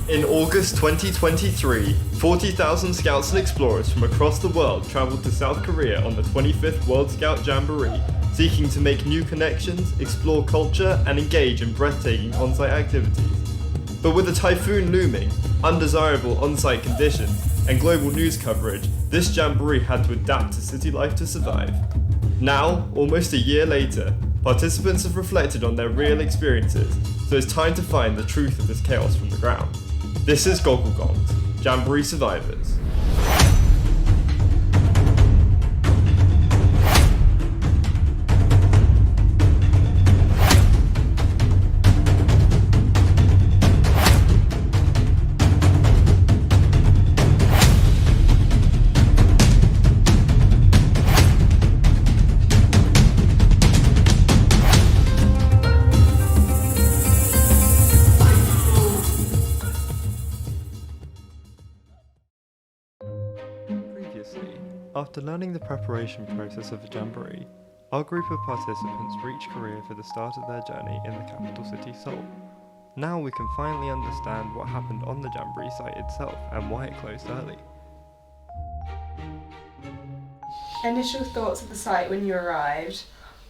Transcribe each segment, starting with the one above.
In August 2023, 40,000 scouts and explorers from across the world travelled to South Korea on the 25th World Scout Jamboree, seeking to make new connections, explore culture, and engage in breathtaking on-site activities. But with a typhoon looming, undesirable on-site conditions, and global news coverage, this jamboree had to adapt to city life to survive. Now, almost a year later, participants have reflected on their real experiences, so it's time to find the truth of this chaos from the ground. This is Gogglegonks, Jamboree Survivors. After learning the preparation process of a jamboree, our group of participants reached Korea for the start of their journey in the capital city, Seoul. Now we can finally understand what happened on the jamboree site itself and why it closed early. Initial thoughts of the site when you arrived.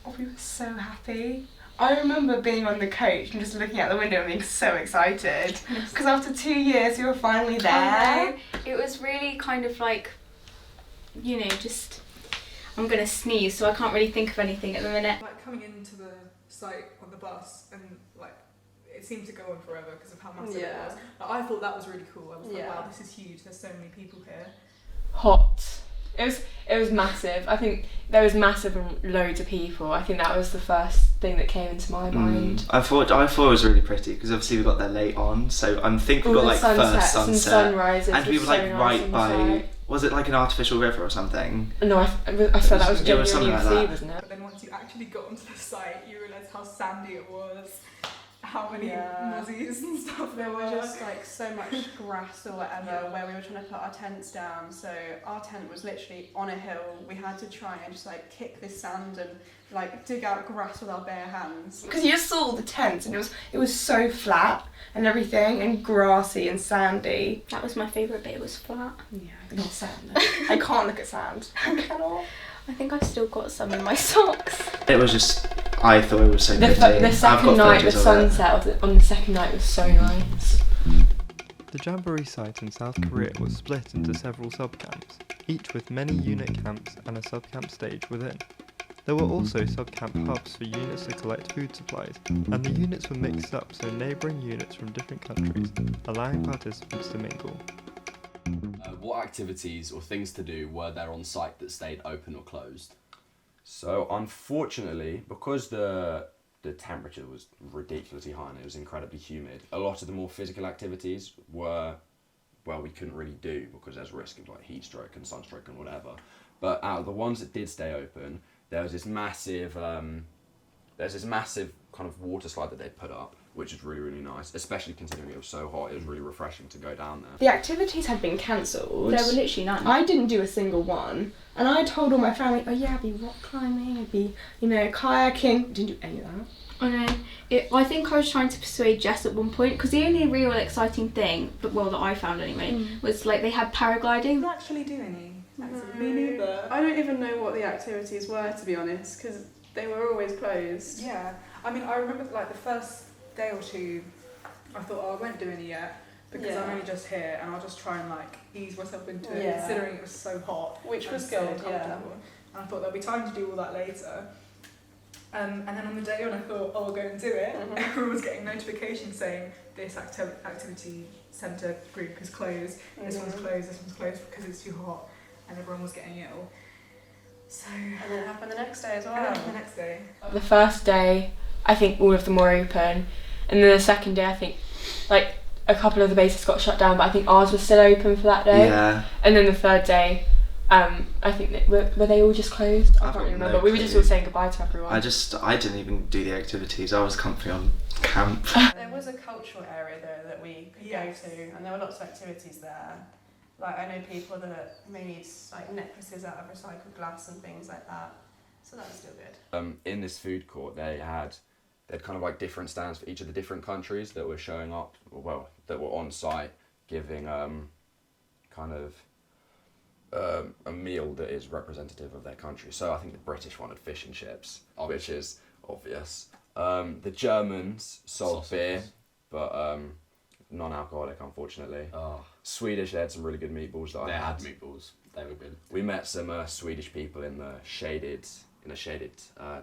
Oh, we were so happy. I remember being on the coach and just looking out the window and being so excited. Because after 2 years, you were finally there. It was really kind of like, you know, just, I'm going to sneeze, so I can't really think of anything at the minute. Like coming into the site on the bus and like it seemed to go on forever because of how massive it was. Like, I thought that was really cool. I was like, wow, this is huge. There's so many people here. Hot. It was massive. I think there was massive and loads of people. I think that was the first thing that came into my mind. I thought it was really pretty because obviously we got there late on, so I think we got like first sunset and sunrises, and we were like so right by. Was it like an artificial river or something? No, I said that was genuinely like sea, wasn't it? But then once you actually got onto the site, you realised how sandy it was, how many muzzies and stuff there were. There was just like so much grass or whatever where we were trying to put our tents down. So our tent was literally on a hill. We had to try and just like kick this sand and like dig out grass with our bare hands. Because you just saw all the tents and it was so flat and everything and grassy and sandy. That was my favourite bit, it was flat. Yeah, not sand. I can't look at sand. I cannot. I think I've still got some in my socks. It was just, I thought it was so pretty. The second night, the sunset on the second night was so nice. The Jamboree site in South Korea was split into several sub-camps, each with many unit camps and a sub-camp stage within. There were also sub-camp hubs for units to collect food supplies, and the units were mixed up so neighbouring units from different countries, allowing participants to mingle. What activities or things to do were there on site that stayed open or closed? So unfortunately, because the temperature was ridiculously high and it was incredibly humid, a lot of the more physical activities were, well, we couldn't really do because there's risk of like heat stroke and sunstroke and whatever. But out of the ones that did stay open, there was this massive kind of water slide that they put up, which is really, really nice, especially considering it was so hot. It was really refreshing to go down there. The activities had been cancelled. There were literally none. I didn't do a single one. And I told all my family, oh yeah, I'd be rock climbing, I'd be, kayaking. Didn't do any of that. I know. I think I was trying to persuade Jess at one point, because the only real exciting thing, that I found anyway, was like they had paragliding. Did you actually do any? Me neither. I don't even know what the activities were, to be honest, because they were always closed. Yeah. I mean, I remember like the first day or two, I thought, I won't do any yet because I'm only just here and I'll just try and like ease myself into it, considering it was so hot. Which was so good, And I thought there'll be time to do all that later. And then on the day when I thought, I'll go and do it, everyone was getting notifications saying this activity centre group is closed, this one's closed because it's too hot, and everyone was getting ill. So, and then it happened the next day as well. The first day, I think all of them were open, and then the second day, I think like a couple of the bases got shut down, but I think ours was still open for that day. Yeah. And then the third day, I think were they all just closed? I can't really remember. We were just all saying goodbye to everyone. I didn't even do the activities. I was comfy on camp. There was a cultural area though that we could go to, and there were lots of activities there. Like I know people that made like necklaces out of recycled glass and things like that. So that was still good. In this food court, they had they had kind of like different stands for each of the different countries that were showing up, well, that were on site, giving kind of a meal that is representative of their country. So I think the British wanted fish and chips, which is obvious. The Germans sold beer, but non-alcoholic, unfortunately. Oh. Swedish, they had some really good meatballs that They I had meatballs. They were good. We met some Swedish people in the shaded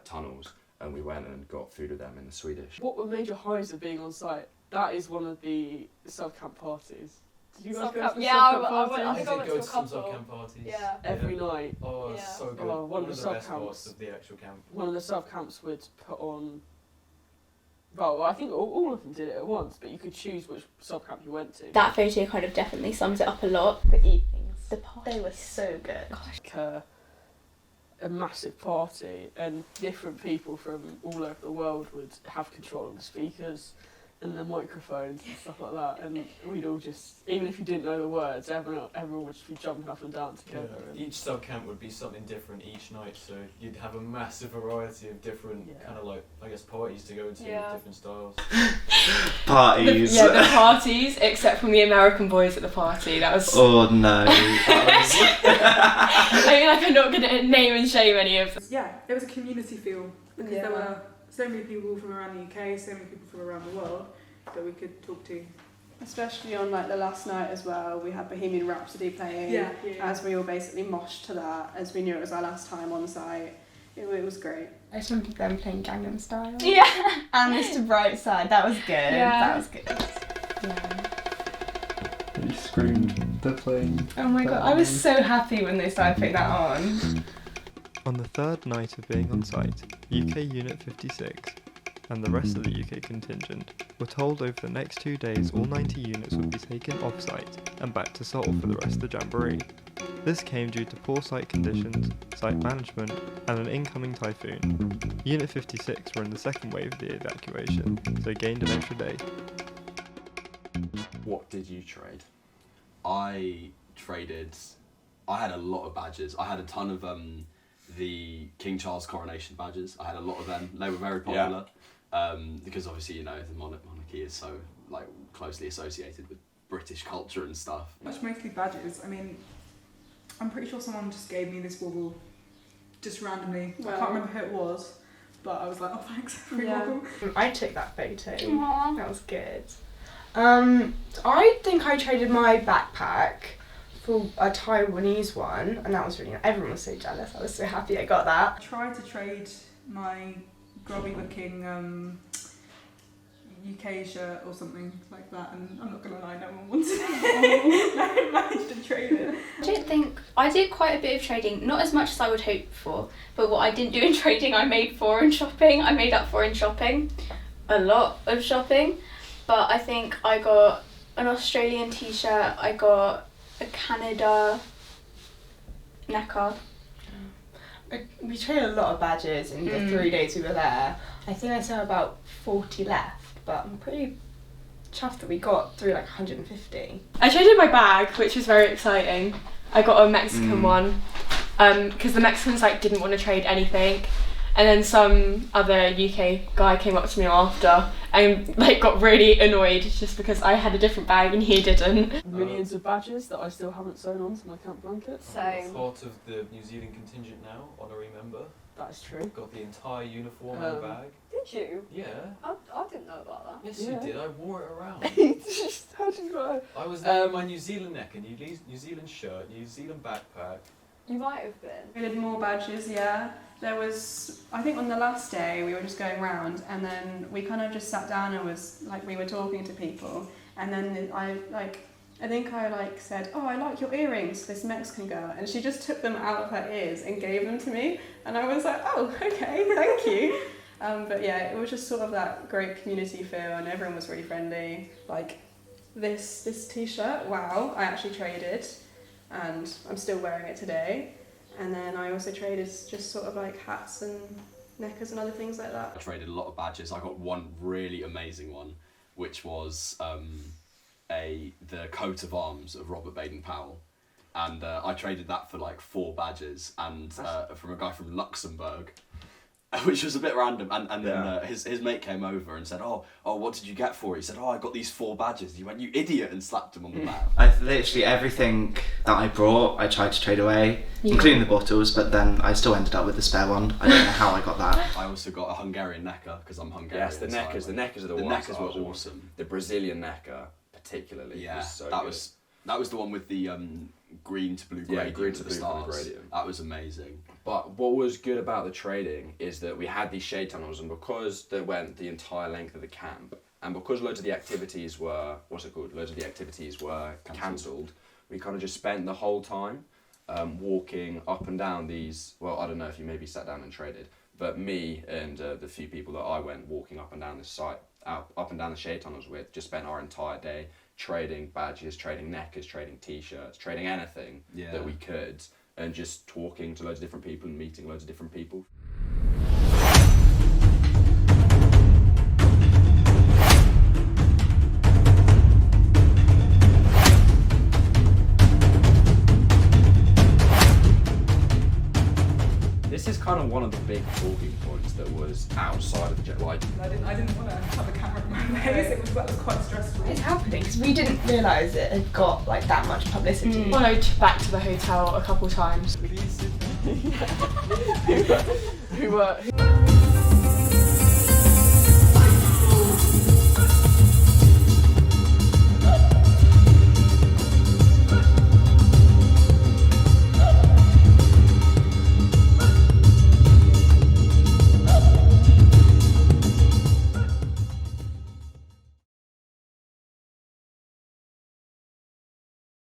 tunnels, and we went and got food with them in the Swedish. What were major highs of being on site? That is one of the sub-camp parties. Did you guys go to the sub-camp parties? I think I went to a some couple. sub-camp parties. Yeah. Every night. Oh, it's Yeah. so good. Oh, one of the best parts of the actual camp. One of the sub-camps would put on... Well, I think all of them did it at once, but you could choose which sub-camp you went to. That photo kind of definitely sums it up a lot. The evenings. The party. They were so good. Like a massive party, and different people from all over the world would have control of the speakers and the microphones and stuff like that, and we'd all just, even if you didn't know the words, everyone would just be jumping up and down together. And Each sub-camp would be something different each night, so you'd have a massive variety of different kind of like, I guess, parties to go to, different styles. Parties. The parties, except from the American boys at the party. That was... Oh no. I mean, like, I'm not going to name and shame any of them. Yeah, there was a community feel because there were so many people from around the UK, so many people from around the world that we could talk to. Especially on like the last night as well, we had Bohemian Rhapsody playing as we all basically moshed to that, as we knew it was our last time on site. It was great. I just remember them playing Gangnam Style. Yeah. And Mr. Brightside, that was good. Yeah. That was good. Yeah. You screamed. They're playing. Oh my god, I was so happy when they started putting that on. On the third night of being on site, UK Unit 56 and the rest of the UK contingent were told over the next 2 days all 90 units would be taken off-site and back to Seoul for the rest of the Jamboree. This came due to poor site conditions, site management, and an incoming typhoon. Unit 56 were in the second wave of the evacuation, so gained an extra day. What did you trade? I had a lot of badges. I had a ton of the King Charles coronation badges. I had a lot of them. They were very popular because obviously, you know, the monarchy is so like closely associated with British culture and stuff. That's mostly badges. I mean, I'm pretty sure someone just gave me this wobble just randomly. I can't remember who it was, but I was like, oh, thanks for your wobble. I took that photo. Aww. That was good. I think I traded my backpack for a Taiwanese one, and that was really nice. Everyone was so jealous. I was so happy I got that. I tried to trade my grubby looking UK shirt or something like that, and I'm not gonna lie, no one wanted it. No one managed to trade it. I did quite a bit of trading, not as much as I would hope for, but what I didn't do in trading I made for in shopping. I made up for in shopping. A lot of shopping. But I think I got an Australian t-shirt, I got a Canada necker. We traded a lot of badges in the 3 days we were there. I think I saw about 40 left, but I'm pretty chuffed that we got through like 150. I traded my bag, which was very exciting. I got a Mexican one because the Mexicans like didn't want to trade anything, and then some other UK guy came up to me after and like got really annoyed just because I had a different bag and he didn't. Millions of badges that I still haven't sewn onto my camp blanket. Same. Part of the New Zealand contingent now, honorary member. That's true. Got the entire uniform and bag. Did you? Yeah. I didn't know about that. Yes, you did. I wore it around. How did you go? I was there in my New Zealand neck, a New Zealand shirt, New Zealand backpack. You might have been. We did more badges, yeah. There was, I think on the last day we were just going round, and then we kind of just sat down and was like, we were talking to people, and then I think I said, oh, I like your earrings, to this Mexican girl, and she just took them out of her ears and gave them to me, and I was like, oh, okay, thank you. But yeah, it was just sort of that great community feel, and everyone was really friendly. Like this t-shirt, wow, I actually traded, and I'm still wearing it today. And then I also traded just sort of like hats and neckers and other things like that. I traded a lot of badges. I got one really amazing one, which was the coat of arms of Robert Baden-Powell. And I traded that for like 4 badges, and from a guy from Luxembourg. which was a bit random. And then his mate came over and said, oh, what did you get for it? He said, I got these 4 badges. He went, you idiot, and slapped him on the back. I've literally everything that I brought, I tried to trade away, including the bottles, but then I still ended up with the spare one. I don't know how I got that. I also got a Hungarian necker because I'm Hungarian. Yes, the neckers. The neckers are the ones. The neckers were awesome. The Brazilian necker, particularly, was so good. That was the one with the green to blue gradient. Green to blue stars. gradient. That was amazing. But what was good about the trading is that we had these shade tunnels, and because they went the entire length of the camp, and because loads of the activities were cancelled, we kind of just spent the whole time walking up and down these. Well, I don't know if you maybe sat down and traded, but me and the few people that I went walking up and down this site, up and down the shade tunnels with, just spent our entire day trading badges, trading neckers, trading t-shirts, trading anything that we could, and just talking to loads of different people and meeting loads of different people. This is kind of one of the big talking points that was outside of the jet. Like, I didn't want to have a camera in my face. That was quite stressful. It's happening because we didn't realise it had got like that much publicity. Followed back to the hotel a couple times. who